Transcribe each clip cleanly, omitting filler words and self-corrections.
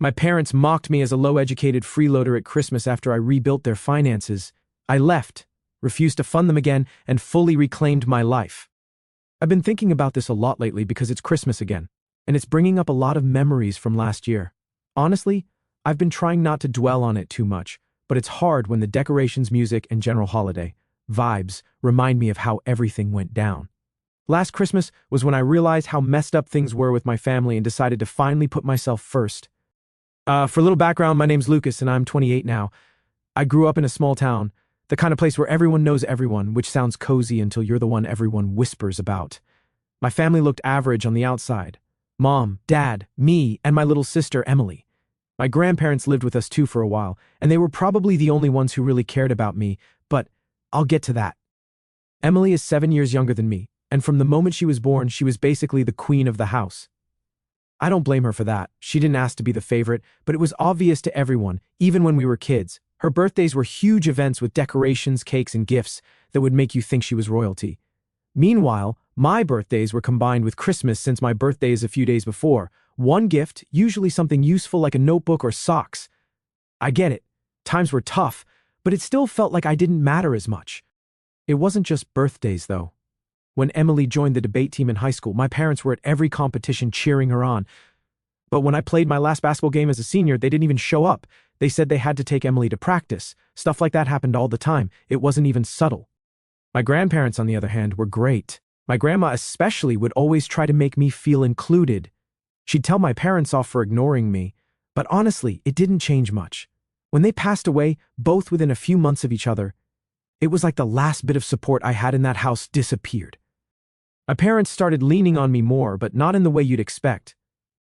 My parents mocked me as a low-educated freeloader at Christmas after I rebuilt their finances. I left, refused to fund them again, and fully reclaimed my life. I've been thinking about this a lot lately because it's Christmas again, and it's bringing up a lot of memories from last year. Honestly, I've been trying not to dwell on it too much, but it's hard when the decorations, music, and general holiday vibes remind me of how everything went down. Last Christmas was when I realized how messed up things were with my family and decided to finally put myself first. For a little background, my name's Lucas and I'm 28 now. I grew up in a small town, the kind of place where everyone knows everyone, which sounds cozy until you're the one everyone whispers about. My family looked average on the outside. Mom, Dad, me, and my little sister, Emily. My grandparents lived with us too for a while, and they were probably the only ones who really cared about me, but I'll get to that. Emily is 7 years younger than me, and from the moment she was born, she was basically the queen of the house. I don't blame her for that. She didn't ask to be the favorite, but it was obvious to everyone, even when we were kids. Her birthdays were huge events with decorations, cakes, and gifts that would make you think she was royalty. Meanwhile, my birthdays were combined with Christmas since my birthday is a few days before. One gift, usually something useful like a notebook or socks. I get it. Times were tough, but it still felt like I didn't matter as much. It wasn't just birthdays, though. When Emily joined the debate team in high school, my parents were at every competition cheering her on. But when I played my last basketball game as a senior, they didn't even show up. They said they had to take Emily to practice. Stuff like that happened all the time. It wasn't even subtle. My grandparents, on the other hand, were great. My grandma especially would always try to make me feel included. She'd tell my parents off for ignoring me, but honestly, it didn't change much. When they passed away, both within a few months of each other, it was like the last bit of support I had in that house disappeared. My parents started leaning on me more, but not in the way you'd expect.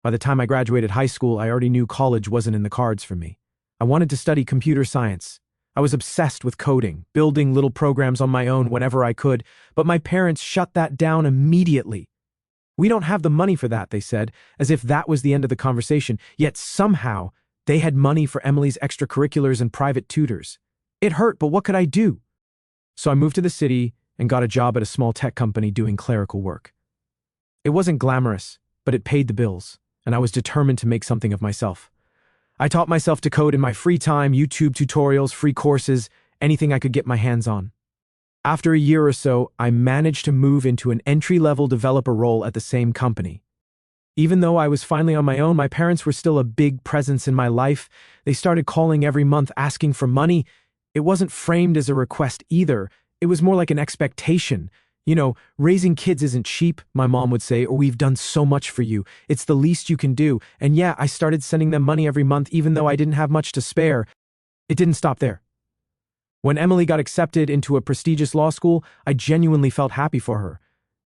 By the time I graduated high school, I already knew college wasn't in the cards for me. I wanted to study computer science. I was obsessed with coding, building little programs on my own whenever I could, but my parents shut that down immediately. We don't have the money for that, they said, as if that was the end of the conversation, yet somehow they had money for Emily's extracurriculars and private tutors. It hurt, but what could I do? So I moved to the city and got a job at a small tech company doing clerical work. It wasn't glamorous, but it paid the bills, and I was determined to make something of myself. I taught myself to code in my free time, YouTube tutorials, free courses, anything I could get my hands on. After a year or so, I managed to move into an entry-level developer role at the same company. Even though I was finally on my own, my parents were still a big presence in my life. They started calling every month asking for money. It wasn't framed as a request either. It was more like an expectation. You know, raising kids isn't cheap, my mom would say, or we've done so much for you. It's the least you can do. And yeah, I started sending them money every month even though I didn't have much to spare. It didn't stop there. When Emily got accepted into a prestigious law school, I genuinely felt happy for her.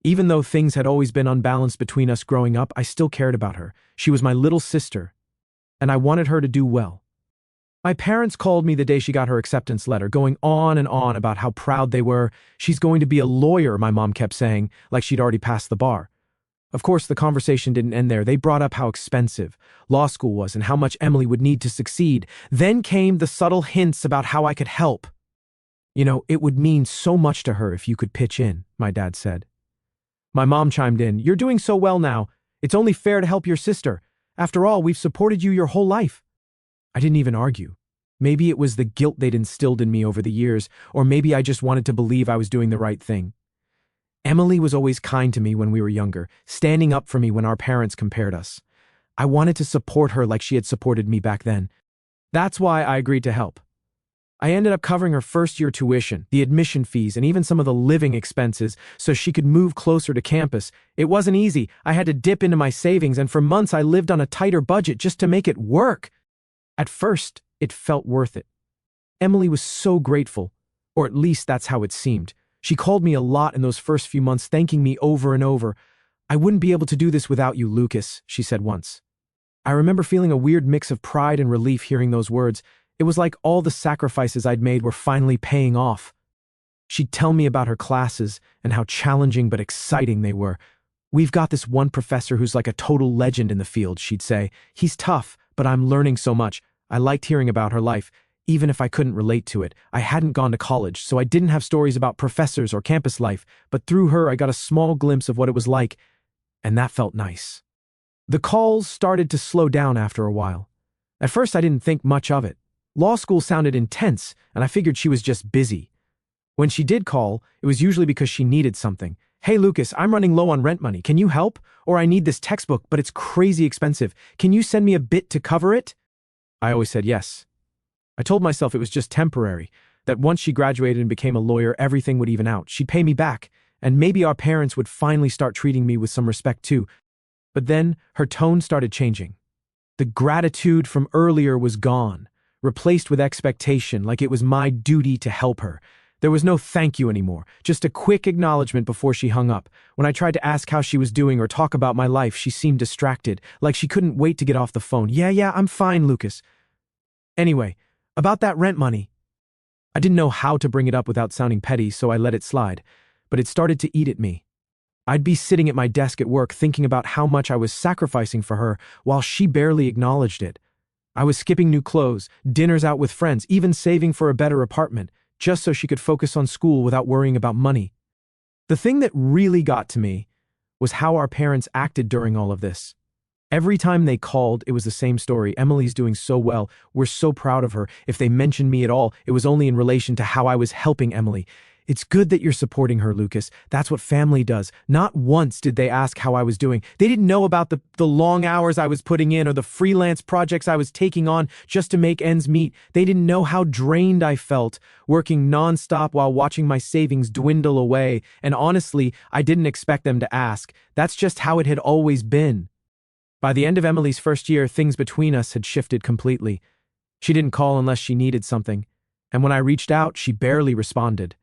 Even though things had always been unbalanced between us growing up, I still cared about her. She was my little sister, and I wanted her to do well. My parents called me the day she got her acceptance letter, going on and on about how proud they were. She's going to be a lawyer, my mom kept saying, like she'd already passed the bar. Of course, the conversation didn't end there. They brought up how expensive law school was and how much Emily would need to succeed. Then came the subtle hints about how I could help. You know, it would mean so much to her if you could pitch in, my dad said. My mom chimed in, "You're doing so well now. It's only fair to help your sister. After all, we've supported you your whole life." I didn't even argue. Maybe it was the guilt they'd instilled in me over the years, or maybe I just wanted to believe I was doing the right thing. Emily was always kind to me when we were younger, standing up for me when our parents compared us. I wanted to support her like she had supported me back then. That's why I agreed to help. I ended up covering her first-year tuition, the admission fees, and even some of the living expenses so she could move closer to campus. It wasn't easy. I had to dip into my savings, and for months I lived on a tighter budget just to make it work. At first, it felt worth it. Emily was so grateful, or at least that's how it seemed. She called me a lot in those first few months, thanking me over and over. "I wouldn't be able to do this without you, Lucas," she said once. I remember feeling a weird mix of pride and relief hearing those words. It was like all the sacrifices I'd made were finally paying off. She'd tell me about her classes and how challenging but exciting they were. "We've got this one professor who's like a total legend in the field," she'd say. "He's tough, but I'm learning so much." I liked hearing about her life, even if I couldn't relate to it. I hadn't gone to college, so I didn't have stories about professors or campus life, but through her I got a small glimpse of what it was like, and that felt nice. The calls started to slow down after a while. At first, I didn't think much of it. Law school sounded intense, and I figured she was just busy. When she did call, it was usually because she needed something. "Hey Lucas, I'm running low on rent money. Can you help? Or I need this textbook, but it's crazy expensive. Can you send me a bit to cover it?" I always said yes. I told myself it was just temporary, that once she graduated and became a lawyer, everything would even out. She'd pay me back, and maybe our parents would finally start treating me with some respect too. But then her tone started changing. The gratitude from earlier was gone, replaced with expectation, like it was my duty to help her. There was no thank you anymore, just a quick acknowledgement before she hung up. When I tried to ask how she was doing or talk about my life, she seemed distracted, like she couldn't wait to get off the phone. Yeah, I'm fine, Lucas. Anyway, about that rent money. I didn't know how to bring it up without sounding petty, so I let it slide, but it started to eat at me. I'd be sitting at my desk at work thinking about how much I was sacrificing for her while she barely acknowledged it. I was skipping new clothes, dinners out with friends, even saving for a better apartment, just so she could focus on school without worrying about money. The thing that really got to me was how our parents acted during all of this. Every time they called, it was the same story. "Emily's doing so well. We're so proud of her." If they mentioned me at all, it was only in relation to how I was helping Emily. "It's good that you're supporting her, Lucas. That's what family does." Not once did they ask how I was doing. They didn't know about the long hours I was putting in or the freelance projects I was taking on just to make ends meet. They didn't know how drained I felt, working nonstop while watching my savings dwindle away. And honestly, I didn't expect them to ask. That's just how it had always been. By the end of Emily's first year, things between us had shifted completely. She didn't call unless she needed something, and when I reached out, she barely responded.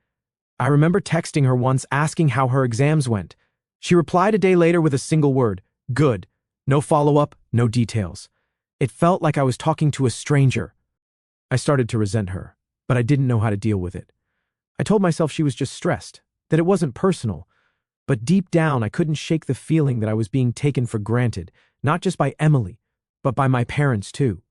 I remember texting her once asking how her exams went. She replied a day later with a single word: "Good." No follow-up, no details. It felt like I was talking to a stranger. I started to resent her, but I didn't know how to deal with it. I told myself she was just stressed, that it wasn't personal. But deep down, I couldn't shake the feeling that I was being taken for granted, not just by Emily, but by my parents too.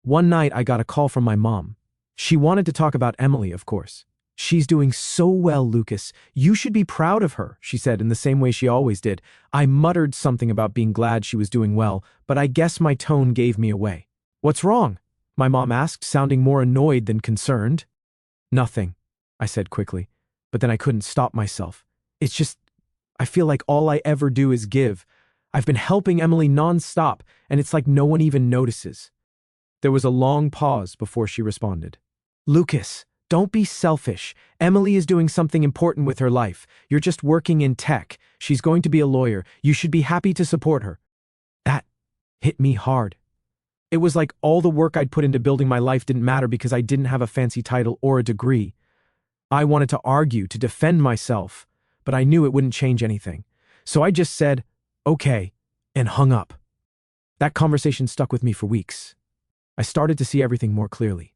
One night, I got a call from my mom. She wanted to talk about Emily, of course. "She's doing so well, Lucas. You should be proud of her," she said in the same way she always did. I muttered something about being glad she was doing well, but I guess my tone gave me away. "What's wrong?" my mom asked, sounding more annoyed than concerned. "Nothing," I said quickly, but then I couldn't stop myself. "It's just, I feel like all I ever do is give. I've been helping Emily nonstop, and it's like no one even notices." There was a long pause before she responded. "Lucas, don't be selfish. Emily is doing something important with her life. You're just working in tech. She's going to be a lawyer. You should be happy to support her." That hit me hard. It was like all the work I'd put into building my life didn't matter because I didn't have a fancy title or a degree. I wanted to argue, to defend myself, but I knew it wouldn't change anything. So I just said, "Okay," and hung up. That conversation stuck with me for weeks. I started to see everything more clearly.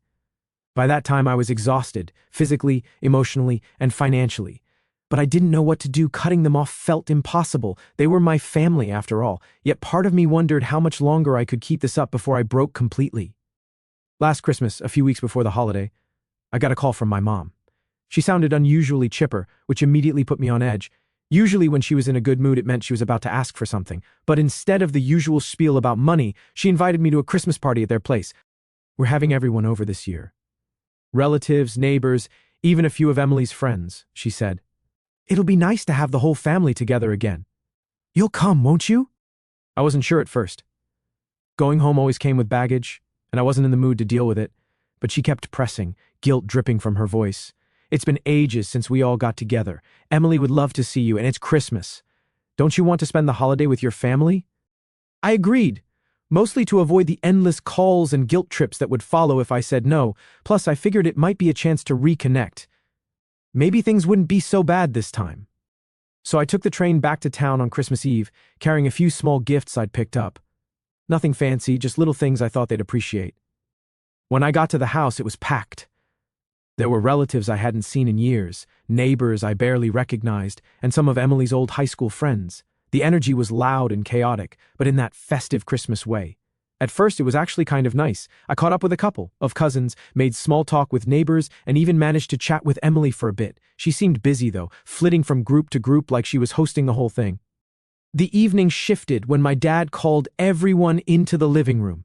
By that time, I was exhausted, physically, emotionally, and financially. But I didn't know what to do. Cutting them off felt impossible. They were my family, after all. Yet part of me wondered how much longer I could keep this up before I broke completely. Last Christmas, a few weeks before the holiday, I got a call from my mom. She sounded unusually chipper, which immediately put me on edge. Usually when she was in a good mood, it meant she was about to ask for something. But instead of the usual spiel about money, she invited me to a Christmas party at their place. "We're having everyone over this year. Relatives, neighbors, even a few of Emily's friends," she said. "It'll be nice to have the whole family together again. You'll come, won't you?" I wasn't sure at first. Going home always came with baggage, and I wasn't in the mood to deal with it. But she kept pressing, guilt dripping from her voice. "It's been ages since we all got together. Emily would love to see you, and it's Christmas. Don't you want to spend the holiday with your family?" I agreed, mostly to avoid the endless calls and guilt trips that would follow if I said no. Plus, I figured it might be a chance to reconnect. Maybe things wouldn't be so bad this time. So I took the train back to town on Christmas Eve, carrying a few small gifts I'd picked up. Nothing fancy, just little things I thought they'd appreciate. When I got to the house, it was packed. There were relatives I hadn't seen in years, neighbors I barely recognized, and some of Emily's old high school friends. The energy was loud and chaotic, but in that festive Christmas way. At first, it was actually kind of nice. I caught up with a couple of cousins, made small talk with neighbors, and even managed to chat with Emily for a bit. She seemed busy, though, flitting from group to group like she was hosting the whole thing. The evening shifted when my dad called everyone into the living room.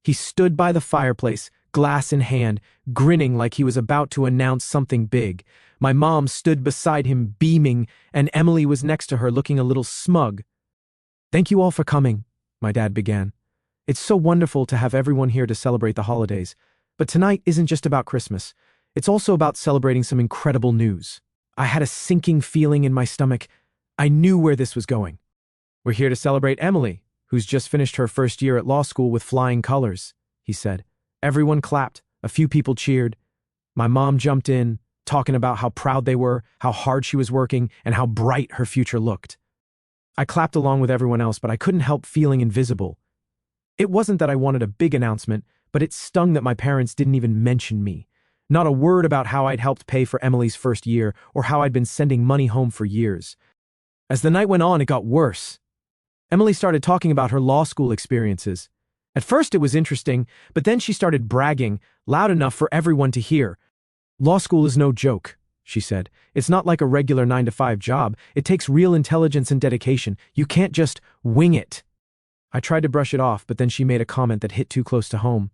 He stood by the fireplace, glass in hand, grinning like he was about to announce something big. My mom stood beside him, beaming, and Emily was next to her, looking a little smug. "Thank you all for coming," my dad began. "It's so wonderful to have everyone here to celebrate the holidays. But tonight isn't just about Christmas. It's also about celebrating some incredible news." I had a sinking feeling in my stomach. I knew where this was going. "We're here to celebrate Emily, who's just finished her first year at law school with flying colors," he said. Everyone clapped. A few people cheered. My mom jumped in, talking about how proud they were, how hard she was working, and how bright her future looked. I clapped along with everyone else, but I couldn't help feeling invisible. It wasn't that I wanted a big announcement, but it stung that my parents didn't even mention me. Not a word about how I'd helped pay for Emily's first year or how I'd been sending money home for years. As the night went on, it got worse. Emily started talking about her law school experiences. At first it was interesting, but then she started bragging, loud enough for everyone to hear. "Law school is no joke," she said. "It's not like a regular 9-to-5 job. It takes real intelligence and dedication. You can't just wing it." I tried to brush it off, but then she made a comment that hit too close to home.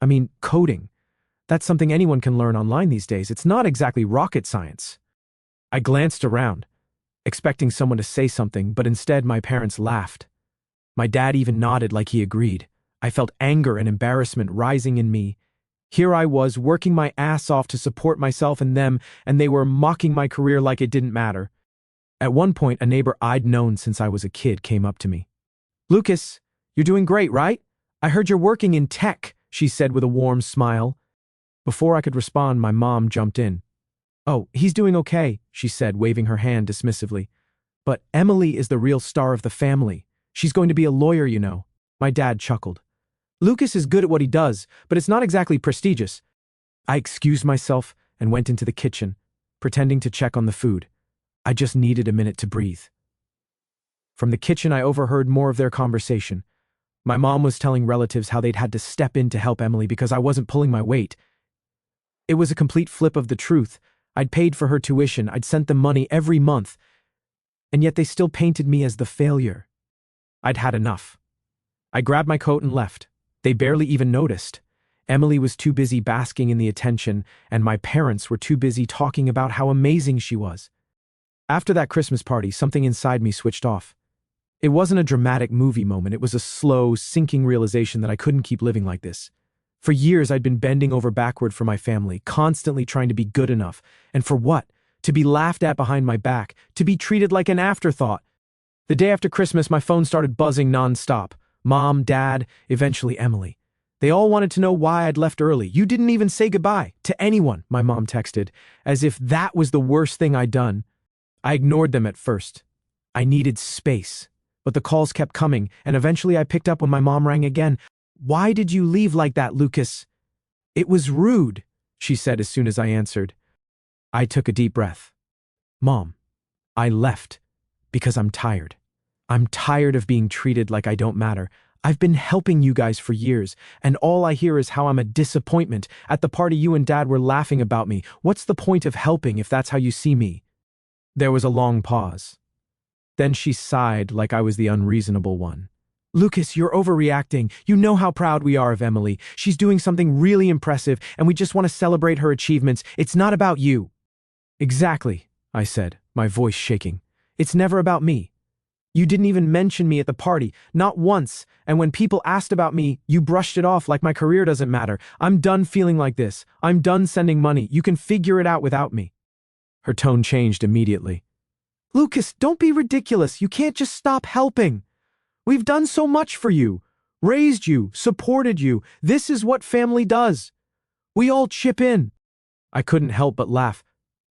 I mean, coding. That's something anyone can learn online these days. It's not exactly rocket science. I glanced around, expecting someone to say something, but instead my parents laughed. My dad even nodded like he agreed. I felt anger and embarrassment rising in me. Here I was, working my ass off to support myself and them, and they were mocking my career like it didn't matter. At one point, a neighbor I'd known since I was a kid came up to me. "Lucas, you're doing great, right? I heard you're working in tech," she said with a warm smile. Before I could respond, my mom jumped in. "Oh, he's doing okay," she said, waving her hand dismissively. "But Emily is the real star of the family. She's going to be a lawyer, you know." My dad chuckled. "Lucas is good at what he does, but it's not exactly prestigious." I excused myself and went into the kitchen, pretending to check on the food. I just needed a minute to breathe. From the kitchen, I overheard more of their conversation. My mom was telling relatives how they'd had to step in to help Emily because I wasn't pulling my weight. It was a complete flip of the truth. I'd paid for her tuition, I'd sent them money every month, and yet they still painted me as the failure. I'd had enough. I grabbed my coat and left. They barely even noticed. Emily was too busy basking in the attention, and my parents were too busy talking about how amazing she was. After that Christmas party, something inside me switched off. It wasn't a dramatic movie moment, it was a slow, sinking realization that I couldn't keep living like this. For years, I'd been bending over backward for my family, constantly trying to be good enough. And for what? To be laughed at behind my back, to be treated like an afterthought. The day after Christmas, my phone started buzzing nonstop. Mom, Dad, eventually Emily. They all wanted to know why I'd left early. "You didn't even say goodbye to anyone," my mom texted, as if that was the worst thing I'd done. I ignored them at first. I needed space. But the calls kept coming, and eventually I picked up when my mom rang again. "Why did you leave like that, Lucas?" "It was rude," she said as soon as I answered. I took a deep breath. "Mom, I left because I'm tired. I'm tired of being treated like I don't matter. I've been helping you guys for years, and all I hear is how I'm a disappointment. At the party, you and Dad were laughing about me. What's the point of helping if that's how you see me?" There was a long pause. Then she sighed like I was the unreasonable one. "Lucas, you're overreacting. You know how proud we are of Emily. She's doing something really impressive, and we just want to celebrate her achievements. It's not about you." "Exactly," I said, my voice shaking. "It's never about me. You didn't even mention me at the party, not once, and when people asked about me, you brushed it off like my career doesn't matter. I'm done feeling like this. I'm done sending money. You can figure it out without me." Her tone changed immediately. "Lucas, don't be ridiculous. You can't just stop helping. We've done so much for you, raised you, supported you. This is what family does. We all chip in." I couldn't help but laugh.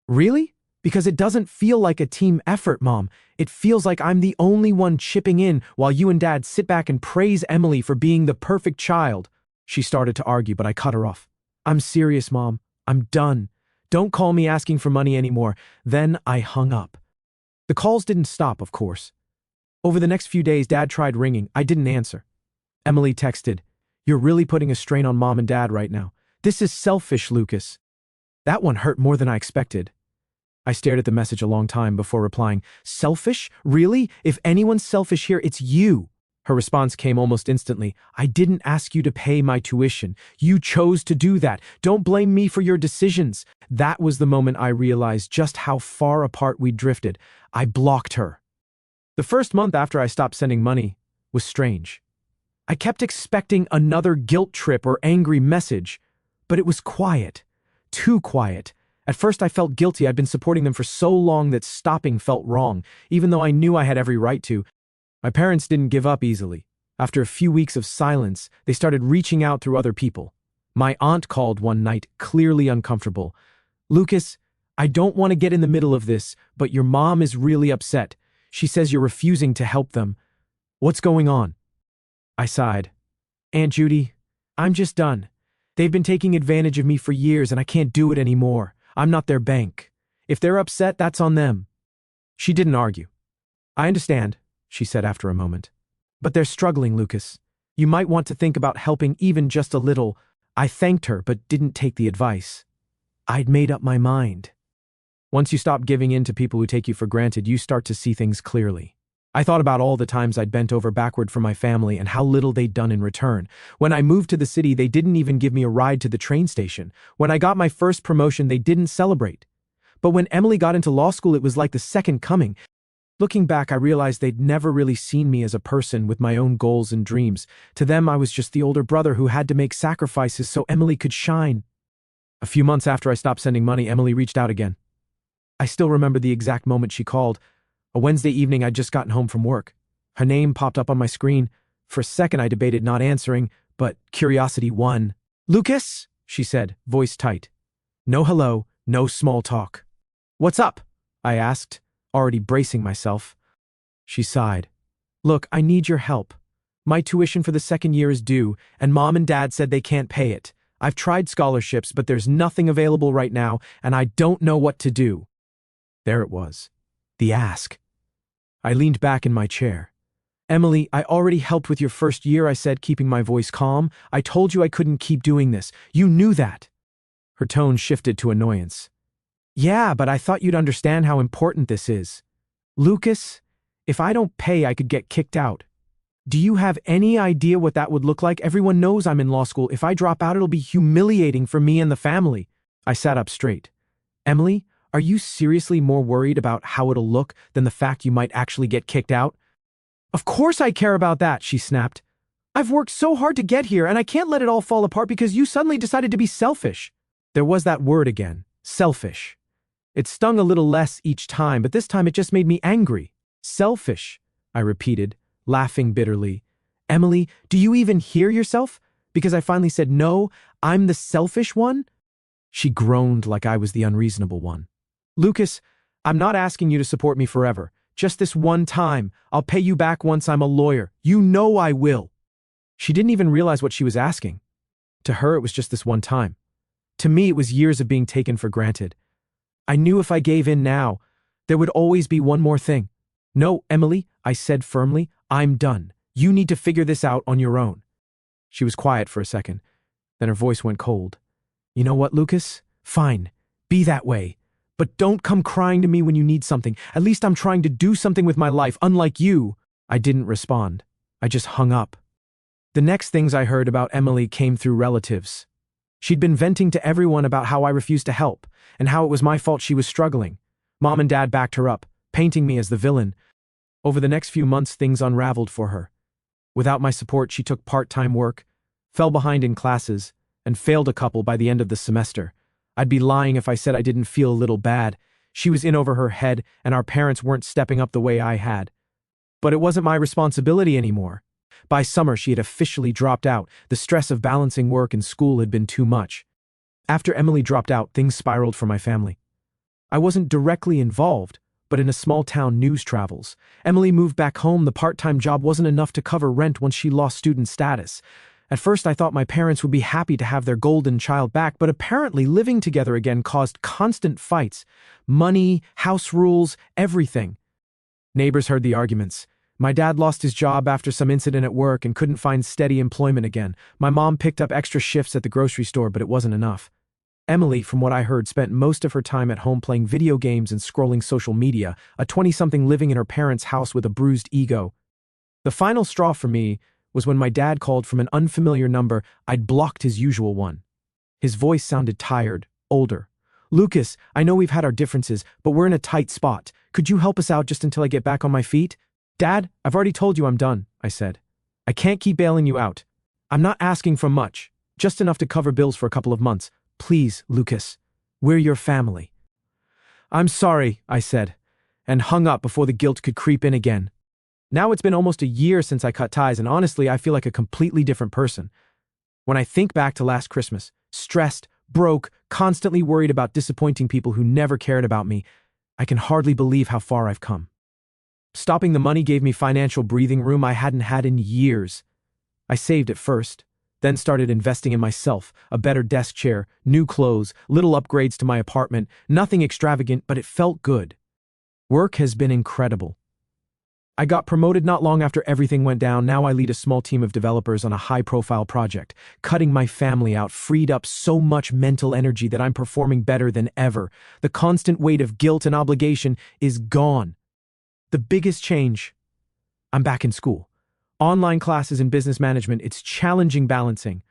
"Really? Because it doesn't feel like a team effort, Mom. It feels like I'm the only one chipping in while you and Dad sit back and praise Emily for being the perfect child." She started to argue, but I cut her off. "I'm serious, Mom. I'm done. Don't call me asking for money anymore." Then I hung up. The calls didn't stop, of course. Over the next few days, Dad tried ringing. I didn't answer. Emily texted, "You're really putting a strain on Mom and Dad right now. This is selfish, Lucas." That one hurt more than I expected. I stared at the message a long time before replying. "Selfish? Really? If anyone's selfish here, it's you." Her response came almost instantly. "I didn't ask you to pay my tuition. You chose to do that. Don't blame me for your decisions." That was the moment I realized just how far apart we'd drifted. I blocked her. The first month after I stopped sending money was strange. I kept expecting another guilt trip or angry message, but it was quiet. Too quiet. At first I felt guilty. I'd been supporting them for so long that stopping felt wrong, even though I knew I had every right to. My parents didn't give up easily. After a few weeks of silence, they started reaching out through other people. My aunt called one night, clearly uncomfortable. "Lucas, I don't want to get in the middle of this, but your mom is really upset. She says you're refusing to help them. What's going on?" I sighed. "Aunt Judy, I'm just done. They've been taking advantage of me for years and I can't do it anymore. I'm not their bank. If they're upset, that's on them." She didn't argue. "I understand," she said after a moment. "But they're struggling, Lucas. You might want to think about helping even just a little." I thanked her but didn't take the advice. I'd made up my mind. Once you stop giving in to people who take you for granted, you start to see things clearly. I thought about all the times I'd bent over backward for my family and how little they'd done in return. When I moved to the city, they didn't even give me a ride to the train station. When I got my first promotion, they didn't celebrate. But when Emily got into law school, it was like the second coming. Looking back, I realized they'd never really seen me as a person with my own goals and dreams. To them, I was just the older brother who had to make sacrifices so Emily could shine. A few months after I stopped sending money, Emily reached out again. I still remember the exact moment she called. A Wednesday evening, I'd just gotten home from work. Her name popped up on my screen. For a second, I debated not answering, but curiosity won. "Lucas," she said, voice tight. No hello, no small talk. "What's up?" I asked, already bracing myself. She sighed. "Look, I need your help. My tuition for the second year is due, and Mom and Dad said they can't pay it. I've tried scholarships, but there's nothing available right now, and I don't know what to do." There it was. The ask. I leaned back in my chair. "Emily, I already helped with your first year," I said, keeping my voice calm. "I told you I couldn't keep doing this. You knew that." Her tone shifted to annoyance. "Yeah, but I thought you'd understand how important this is. Lucas, if I don't pay, I could get kicked out. Do you have any idea what that would look like? Everyone knows I'm in law school. If I drop out, it'll be humiliating for me and the family." I sat up straight. "Emily, are you seriously more worried about how it'll look than the fact you might actually get kicked out?" "Of course I care about that," she snapped. "I've worked so hard to get here, and I can't let it all fall apart because you suddenly decided to be selfish." There was that word again, selfish. It stung a little less each time, but this time it just made me angry. "Selfish," I repeated, laughing bitterly. "Emily, do you even hear yourself? Because I finally said no, I'm the selfish one?" She groaned like I was the unreasonable one. "Lucas, I'm not asking you to support me forever. Just this one time. I'll pay you back once I'm a lawyer. You know I will." She didn't even realize what she was asking. To her, it was just this one time. To me, it was years of being taken for granted. I knew if I gave in now, there would always be one more thing. "No, Emily," I said firmly, "I'm done. You need to figure this out on your own." She was quiet for a second. Then her voice went cold. "You know what, Lucas? Fine. Be that way. But don't come crying to me when you need something. At least I'm trying to do something with my life, unlike you." I didn't respond. I just hung up. The next things I heard about Emily came through relatives. She'd been venting to everyone about how I refused to help, and how it was my fault she was struggling. Mom and Dad backed her up, painting me as the villain. Over the next few months, things unraveled for her. Without my support, she took part-time work, fell behind in classes, and failed a couple by the end of the semester. I'd be lying if I said I didn't feel a little bad. She was in over her head, and our parents weren't stepping up the way I had. But it wasn't my responsibility anymore. By summer, she had officially dropped out. The stress of balancing work and school had been too much. After Emily dropped out, things spiraled for my family. I wasn't directly involved, but in a small-town news travels. Emily moved back home. The part-time job wasn't enough to cover rent once she lost student status. At first, I thought my parents would be happy to have their golden child back, but apparently living together again caused constant fights. Money, house rules, everything. Neighbors heard the arguments. My dad lost his job after some incident at work and couldn't find steady employment again. My mom picked up extra shifts at the grocery store, but it wasn't enough. Emily, from what I heard, spent most of her time at home playing video games and scrolling social media, a 20-something living in her parents' house with a bruised ego. The final straw for me was when my dad called from an unfamiliar number. I'd blocked his usual one. His voice sounded tired, older. "Lucas, I know we've had our differences, but we're in a tight spot. Could you help us out just until I get back on my feet?" "Dad, I've already told you I'm done," I said. "I can't keep bailing you out. I'm not asking for much, just enough to cover bills for a couple of months. Please, Lucas, we're your family." "I'm sorry," I said, and hung up before the guilt could creep in again. Now it's been almost a year since I cut ties, and honestly, I feel like a completely different person. When I think back to last Christmas, stressed, broke, constantly worried about disappointing people who never cared about me, I can hardly believe how far I've come. Stopping the money gave me financial breathing room I hadn't had in years. I saved at first, then started investing in myself, a better desk chair, new clothes, little upgrades to my apartment, nothing extravagant, but it felt good. Work has been incredible. I got promoted not long after everything went down. Now I lead a small team of developers on a high-profile project. Cutting my family out freed up so much mental energy that I'm performing better than ever. The constant weight of guilt and obligation is gone. The biggest change: I'm back in school. Online classes in business management. It's challenging balancing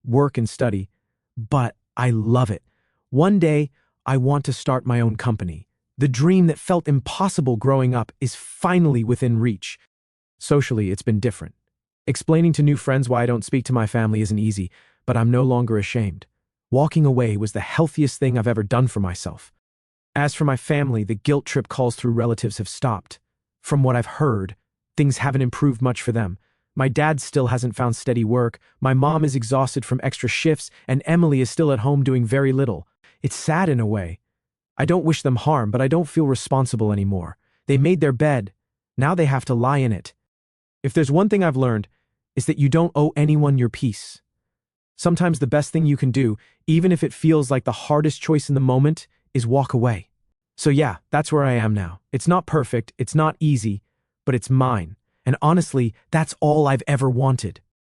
work and study, but I love it. One day, I want to start my own company. The dream that felt impossible growing up is finally within reach. Socially, it's been different. Explaining to new friends why I don't speak to my family isn't easy, but I'm no longer ashamed. Walking away was the healthiest thing I've ever done for myself. As for my family, the guilt trip calls through relatives have stopped. From what I've heard, things haven't improved much for them. My dad still hasn't found steady work, my mom is exhausted from extra shifts, and Emily is still at home doing very little. It's sad in a way. I don't wish them harm, but I don't feel responsible anymore. They made their bed. Now they have to lie in it. If there's one thing I've learned, it's that you don't owe anyone your peace. Sometimes the best thing you can do, even if it feels like the hardest choice in the moment, is walk away. So yeah, that's where I am now. It's not perfect, it's not easy, but it's mine. And honestly, that's all I've ever wanted.